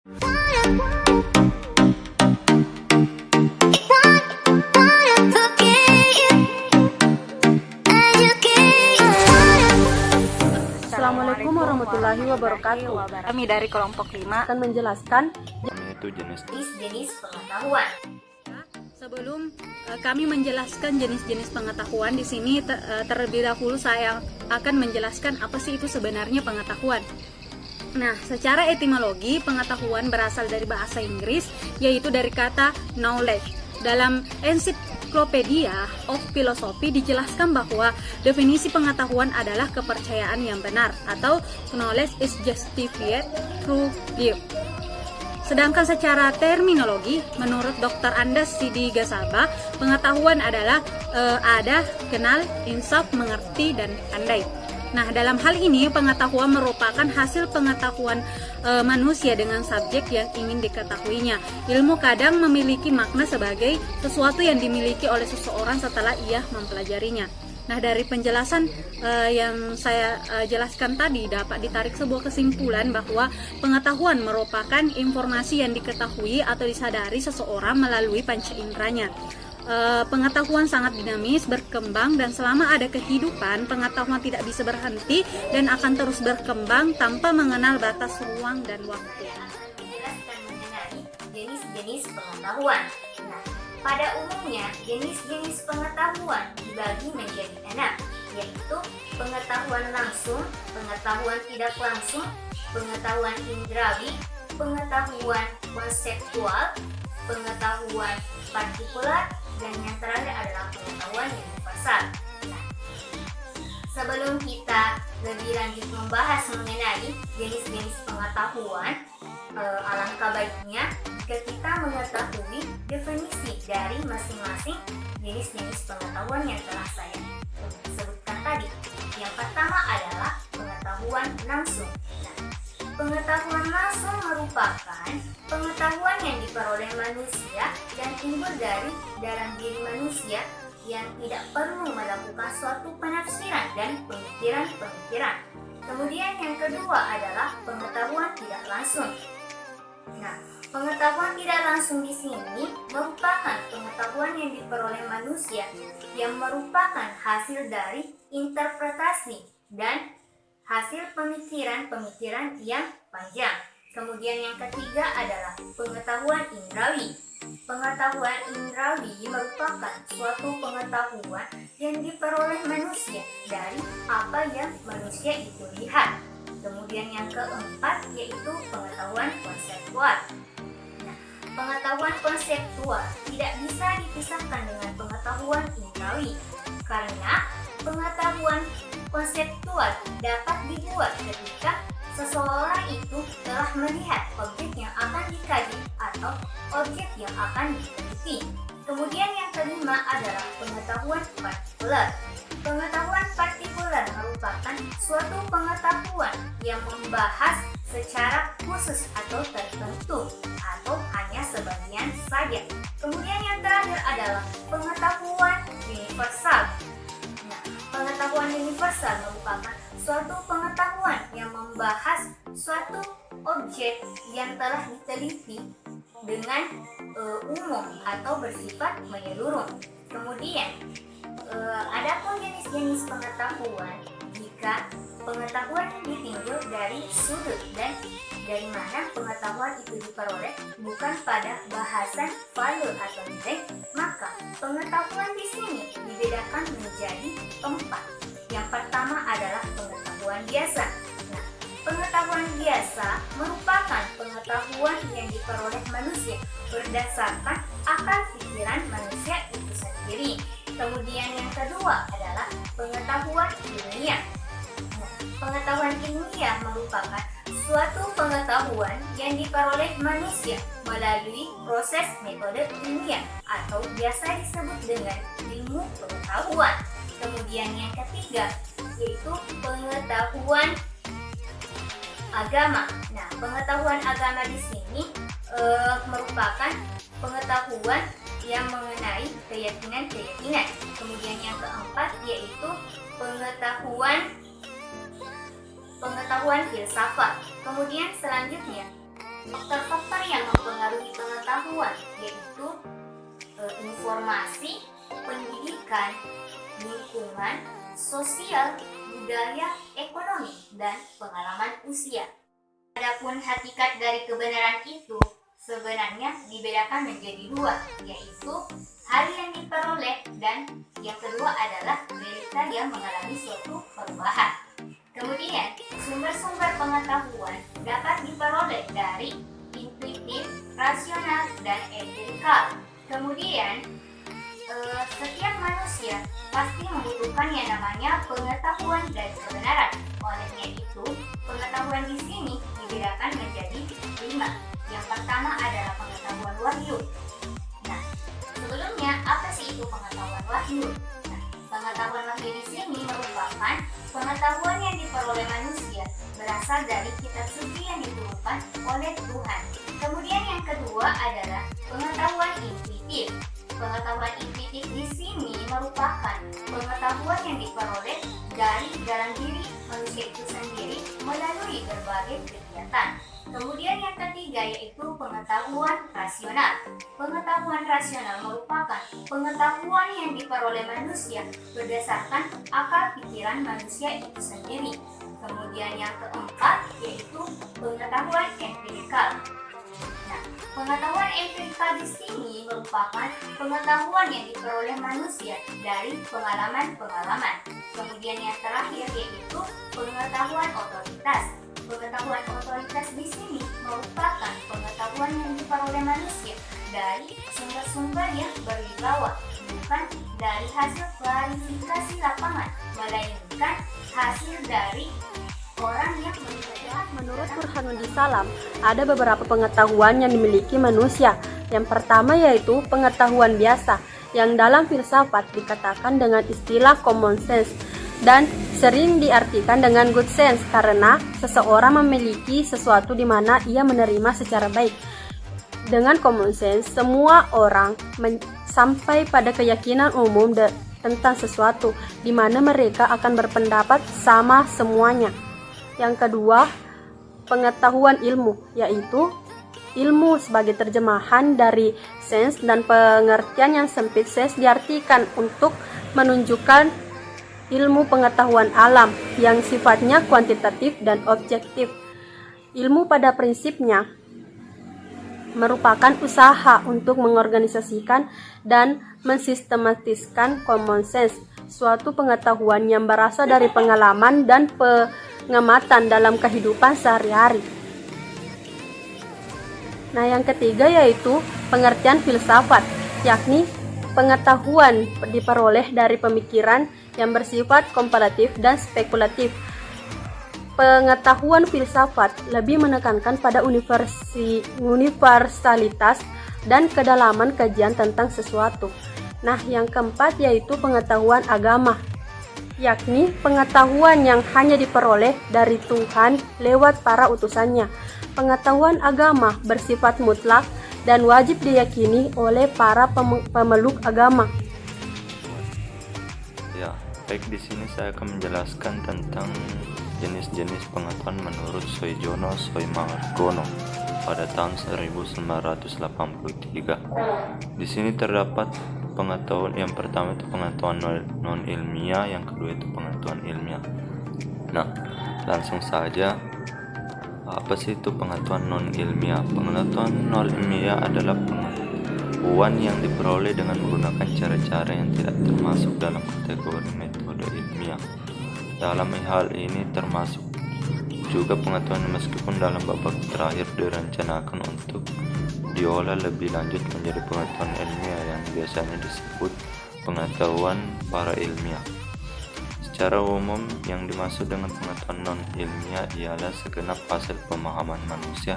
Assalamualaikum warahmatullahi wabarakatuh. Kami dari kelompok 5 akan menjelaskan Itu jenis-jenis pengetahuan. Sebelum kami menjelaskan jenis-jenis pengetahuan, di sini terlebih dahulu saya akan menjelaskan apa sih itu sebenarnya pengetahuan. Nah, secara etimologi, pengetahuan berasal dari bahasa Inggris, yaitu dari kata knowledge. Dalam Encyclopedia of Philosophy dijelaskan bahwa definisi pengetahuan adalah kepercayaan yang benar, atau knowledge is justified through belief. Sedangkan secara terminologi, menurut Dr. Andas Sidi Gasaba, pengetahuan adalah ada, kenal, insaf, mengerti, dan pandai. Nah, dalam hal ini pengetahuan merupakan hasil pengetahuan manusia dengan subjek yang ingin diketahuinya. Ilmu kadang memiliki makna sebagai sesuatu yang dimiliki oleh seseorang setelah ia mempelajarinya. Nah, dari penjelasan yang saya jelaskan tadi dapat ditarik sebuah kesimpulan bahwa pengetahuan merupakan informasi yang diketahui atau disadari seseorang melalui panca inderanya. Pengetahuan sangat dinamis, berkembang, dan selama ada kehidupan, pengetahuan tidak bisa berhenti dan akan terus berkembang tanpa mengenal batas ruang dan waktu. Menjelaskan mengenai jenis-jenis pengetahuan. Nah, pada umumnya jenis-jenis pengetahuan dibagi menjadi 6, yaitu pengetahuan langsung, pengetahuan tidak langsung, pengetahuan indrawi, pengetahuan konseptual, pengetahuan partikular, dan yang terakhir adalah pengetahuan universal. Nah, sebelum kita lebih lanjut membahas mengenai jenis-jenis pengetahuan, alangkah baiknya jika kita mengetahui definisi dari masing-masing jenis-jenis pengetahuan yang telah saya sebutkan tadi. Yang pertama adalah pengetahuan langsung. Nah, pengetahuan langsung merupakan pengetahuan yang diperoleh manusia dan timbul dari dalam diri manusia yang tidak perlu melakukan suatu penafsiran dan pemikiran-pemikiran. Kemudian yang kedua adalah pengetahuan tidak langsung. Nah, pengetahuan tidak langsung di sini merupakan pengetahuan yang diperoleh manusia yang merupakan hasil dari interpretasi dan hasil pemikiran-pemikiran yang panjang. Kemudian yang ketiga adalah pengetahuan indrawi. Pengetahuan indrawi merupakan suatu pengetahuan yang diperoleh manusia dari apa yang manusia itu lihat. Kemudian yang keempat yaitu pengetahuan konseptual. Nah, pengetahuan konseptual tidak bisa dipisahkan dengan pengetahuan indrawi karena pengetahuan konseptual dapat dibuat ketika seseorang itu telah melihat objek yang akan dikaji atau objek yang akan diteliti. Kemudian yang kelima adalah pengetahuan partikular. Pengetahuan partikular merupakan suatu pengetahuan yang membahas secara khusus atau tertentu atau hanya sebagian saja. Kemudian yang terakhir adalah pengetahuan universal. Nah, pengetahuan universal merupakan suatu pengetahuan yang membahas suatu objek yang telah diteliti dengan umum atau bersifat menyeluruh. Kemudian adapun jenis-jenis pengetahuan jika pengetahuan ditinjau dari sudut dan dari mana pengetahuan itu diperoleh bukan pada bahasan value atau nilai, maka pengetahuan di sini dibedakan menjadi 4. Yang pertama adalah pengetahuan biasa. Nah, pengetahuan biasa merupakan pengetahuan yang diperoleh manusia berdasarkan akal pikiran manusia itu sendiri. Kemudian yang kedua adalah pengetahuan ilmiah. Nah, pengetahuan ilmiah merupakan suatu pengetahuan yang diperoleh manusia melalui proses metode ilmiah atau biasa disebut dengan ilmu pengetahuan. Kemudian yang ketiga yaitu pengetahuan agama. Nah, pengetahuan agama di sini merupakan pengetahuan yang mengenai keyakinan-keyakinan. Kemudian yang keempat yaitu pengetahuan filsafat. Kemudian selanjutnya Faktor-faktor yang mempengaruhi pengetahuan yaitu informasi, pendidikan, lingkungan, sosial, budaya, ekonomi, dan pengalaman usia. Adapun hakikat dari kebenaran itu sebenarnya dibedakan menjadi dua, yaitu hal yang diperoleh dan yang kedua adalah realita yang mengalami suatu perubahan. Kemudian, sumber-sumber pengetahuan dapat diperoleh dari intuitif, rasional, dan empirikal. Kemudian, setiap manusia pasti membutuhkan yang namanya pengetahuan dan kebenaran. Olehnya itu, pengetahuan di sini dibedakan menjadi 5. Yang pertama adalah pengetahuan wahyu. Nah, sebelumnya apa sih itu pengetahuan wahyu? Nah, pengetahuan wahyu di sini merupakan pengetahuan yang diperoleh manusia berasal dari kitab suci yang diturunkan oleh Tuhan. Kemudian yang kedua adalah pengetahuan intuitif. Pengetahuan intuitif di sini merupakan pengetahuan yang diperoleh dari dalam diri manusia itu sendiri melalui berbagai kegiatan. Kemudian yang ketiga yaitu pengetahuan rasional. Pengetahuan rasional merupakan pengetahuan yang diperoleh manusia berdasarkan akal pikiran manusia itu sendiri. Kemudian yang keempat yaitu pengetahuan empirikal. Nah, pengetahuan empirikal di sini merupakan pengetahuan yang diperoleh manusia dari pengalaman-pengalaman. Kemudian yang terakhir yaitu pengetahuan otoritas. Pengetahuan otoritas di sini merupakan pengetahuan yang diperoleh manusia dari sumber-sumber yang berwibawa, bukan dari hasil klarifikasi lapangan, melainkan hasil dari orang yang melihat. Menurut Burhanuddin Salam, ada beberapa pengetahuan yang dimiliki manusia. Yang pertama yaitu pengetahuan biasa, yang dalam filsafat dikatakan dengan istilah common sense dan sering diartikan dengan good sense karena seseorang memiliki sesuatu di mana ia menerima secara baik. Dengan common sense, semua orang sampai pada keyakinan umum tentang sesuatu di mana mereka akan berpendapat sama semuanya. Yang kedua, pengetahuan ilmu, yaitu ilmu sebagai terjemahan dari sense dan pengertian yang sempit. Sense diartikan untuk menunjukkan ilmu pengetahuan alam yang sifatnya kuantitatif dan objektif. Ilmu pada prinsipnya merupakan usaha untuk mengorganisasikan dan mensistematiskan common sense, suatu pengetahuan yang berasal dari pengalaman dan pengamatan dalam kehidupan sehari-hari. Nah, yang ketiga yaitu pengertian filsafat, yakni pengetahuan diperoleh dari pemikiran yang bersifat komparatif dan spekulatif. Pengetahuan filsafat lebih menekankan pada universalitas dan kedalaman kajian tentang sesuatu. Nah, yang keempat yaitu pengetahuan agama, yakni pengetahuan yang hanya diperoleh dari Tuhan lewat para utusannya. Pengetahuan agama bersifat mutlak dan wajib diyakini oleh para pemeluk agama. Ya, baik, di sini saya akan menjelaskan tentang jenis-jenis pengetahuan menurut Soejono Soemargono pada tahun 1983. Di sini terdapat pengetahuan yang pertama itu pengetahuan non ilmiah, yang kedua itu pengetahuan ilmiah. Nah, langsung saja, apa sih itu pengetahuan non ilmiah? Pengetahuan non ilmiah adalah pengetahuan yang diperoleh dengan menggunakan cara-cara yang tidak termasuk dalam kategori metode ilmiah. Dalam hal ini termasuk juga pengetahuan meskipun dalam babak terakhir direncanakan untuk diolah lebih lanjut menjadi pengetahuan ilmiah yang biasanya disebut pengetahuan para ilmiah. Secara umum, yang dimaksud dengan pengetahuan non-ilmiah ialah segenap hasil pemahaman manusia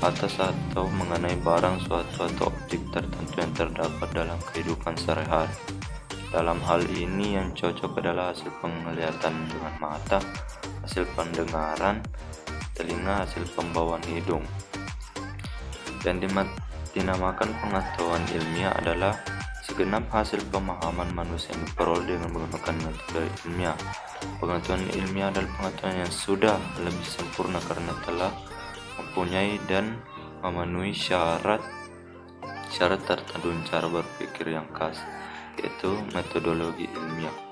atas atau mengenai barang, suatu atau objek tertentu yang terdapat dalam kehidupan sehari-hari. Dalam hal ini yang cocok adalah hasil penglihatan dengan mata, hasil pendengaran telinga, hasil pembawaan hidung. Yang dinamakan pengetahuan ilmiah adalah segenap hasil pemahaman manusia yang diperoleh dengan menggunakan metode ilmiah. Pengetahuan ilmiah adalah pengetahuan yang sudah lebih sempurna karena telah mempunyai dan memenuhi syarat tertentu cara berpikir yang khas, yaitu metodologi ilmiah.